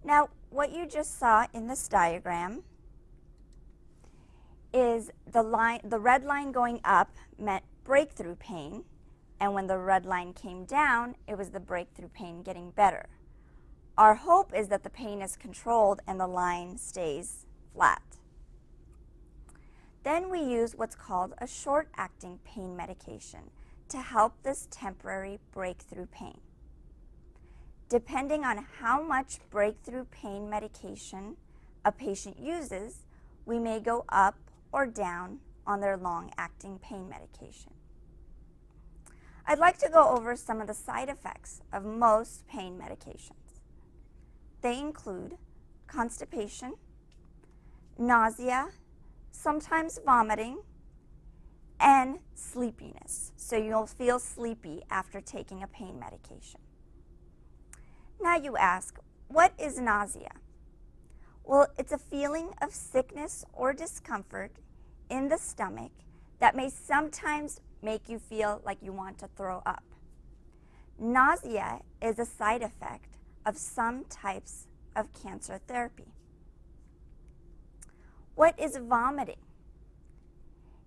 Now, what you just saw in this diagram is the red line going up meant breakthrough pain, and when the red line came down, it was the breakthrough pain getting better. Our hope is that the pain is controlled and the line stays flat. Then we use what's called a short-acting pain medication to help this temporary breakthrough pain. Depending on how much breakthrough pain medication a patient uses, we may go up or down on their long-acting pain medication. I'd like to go over some of the side effects of most pain medications. They include constipation, nausea, sometimes vomiting, and sleepiness. So you'll feel sleepy after taking a pain medication. Now you ask, what is nausea? Well, it's a feeling of sickness or discomfort in the stomach that may sometimes make you feel like you want to throw up. Nausea is a side effect of some types of cancer therapy. What is vomiting?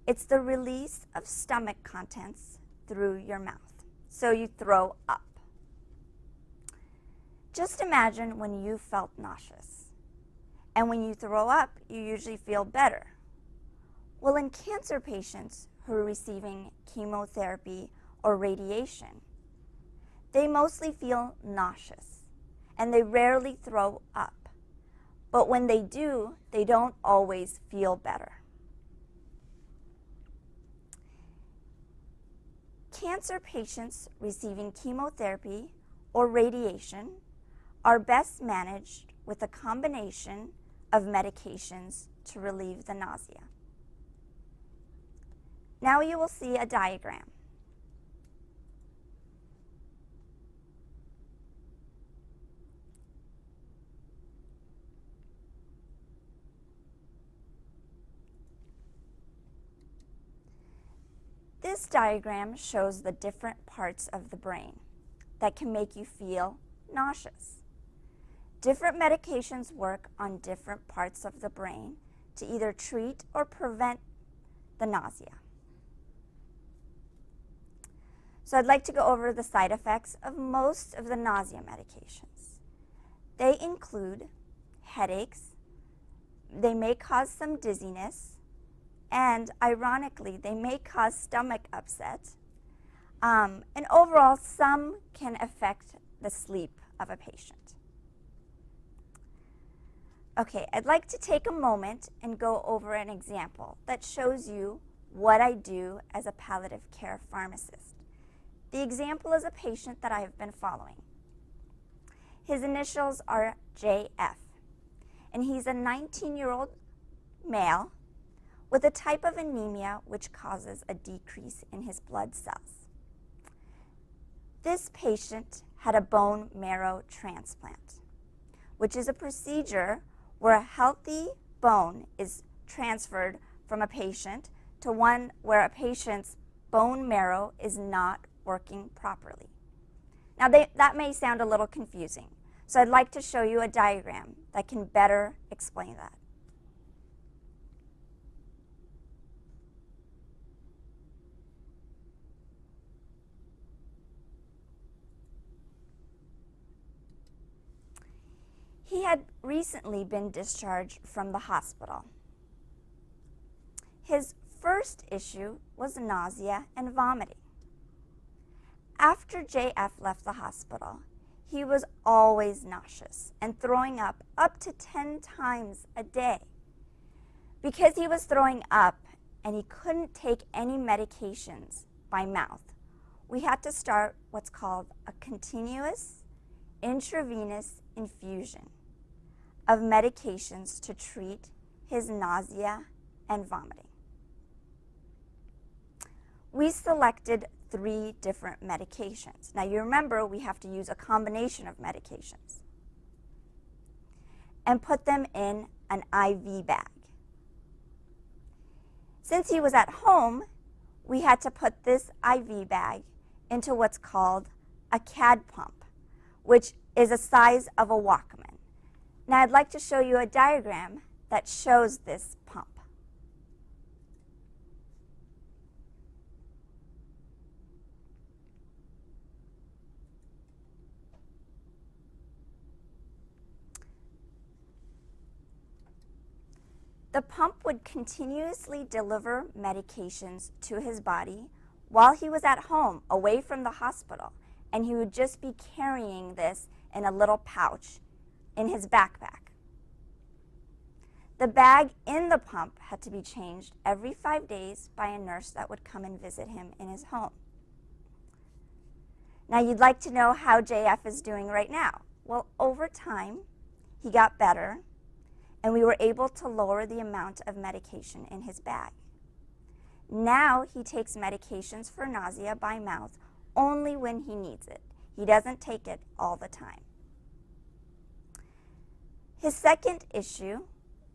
It's the release of stomach contents through your mouth, so you throw up. Just imagine when you felt nauseous, and when you throw up, you usually feel better. Well, in cancer patients who are receiving chemotherapy or radiation, they mostly feel nauseous, and they rarely throw up. But when they do, they don't always feel better. Cancer patients receiving chemotherapy or radiation are best managed with a combination of medications to relieve the nausea. Now you will see a diagram. This diagram shows the different parts of the brain that can make you feel nauseous. Different medications work on different parts of the brain to either treat or prevent the nausea. So I'd like to go over the side effects of most of the nausea medications. They include headaches, they may cause some dizziness, and ironically, they may cause stomach upset. And overall, some can affect the sleep of a patient. Okay, I'd like to take a moment and go over an example that shows you what I do as a palliative care pharmacist. The example is a patient that I have been following. His initials are JF, and he's a 19-year-old male with a type of anemia which causes a decrease in his blood cells. This patient had a bone marrow transplant, which is a procedure where a healthy bone is transferred from a patient to one where a patient's bone marrow is not working properly. Now that may sound a little confusing, so I'd like to show you a diagram that can better explain that. He had recently been discharged from the hospital. His first issue was nausea and vomiting. After JF left the hospital, he was always nauseous and throwing up to 10 times a day. Because he was throwing up and he couldn't take any medications by mouth, we had to start what's called a continuous intravenous infusion of medications to treat his nausea and vomiting. We selected 3 different medications. Now you remember we have to use a combination of medications and put them in an IV bag. Since he was at home, we had to put this IV bag into what's called a CAD pump, which is a size of a Walkman. Now I'd like to show you a diagram that shows this pump. The pump would continuously deliver medications to his body while he was at home, away from the hospital, and he would just be carrying this in a little pouch in his backpack. The bag in the pump had to be changed every 5 days by a nurse that would come and visit him in his home. Now you'd like to know how JF is doing right now. Well, over time, he got better, and we were able to lower the amount of medication in his bag. Now he takes medications for nausea by mouth only when he needs it. He doesn't take it all the time. His second issue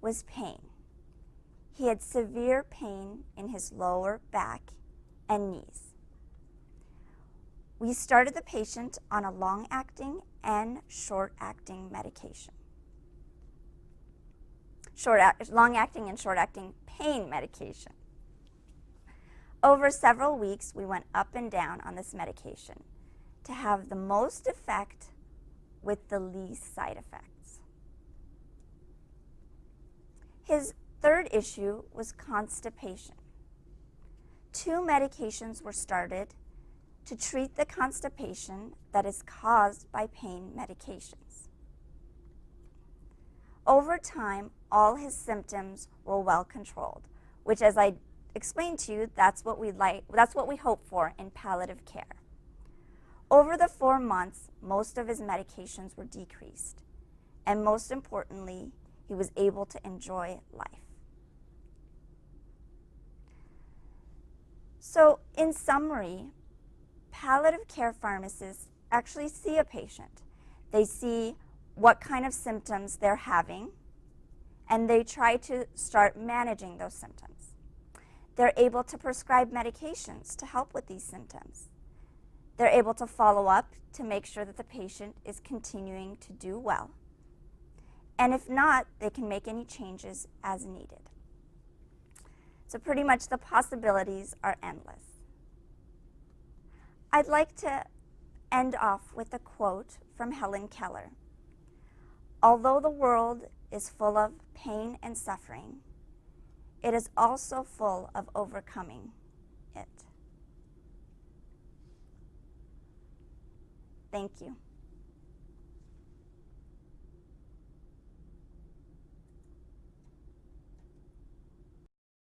was pain. He had severe pain in his lower back and knees. We started the patient on a long-acting and short-acting medication. Long-acting and short-acting pain medication. Over several weeks, we went up and down on this medication to have the most effect with the least side effects. His third issue was constipation. 2 medications were started to treat the constipation that is caused by pain medications. Over time, all his symptoms were well controlled, which, as I explained to you, that's what we hope for in palliative care. Over the 4 months, most of his medications were decreased, and most importantly, he was able to enjoy life. So, in summary, palliative care pharmacists actually see a patient. They see what kind of symptoms they're having, and they try to start managing those symptoms. They're able to prescribe medications to help with these symptoms. They're able to follow up to make sure that the patient is continuing to do well. And if not, they can make any changes as needed. So pretty much the possibilities are endless. I'd like to end off with a quote from Helen Keller. Although the world is full of pain and suffering, it is also full of overcoming it. Thank you.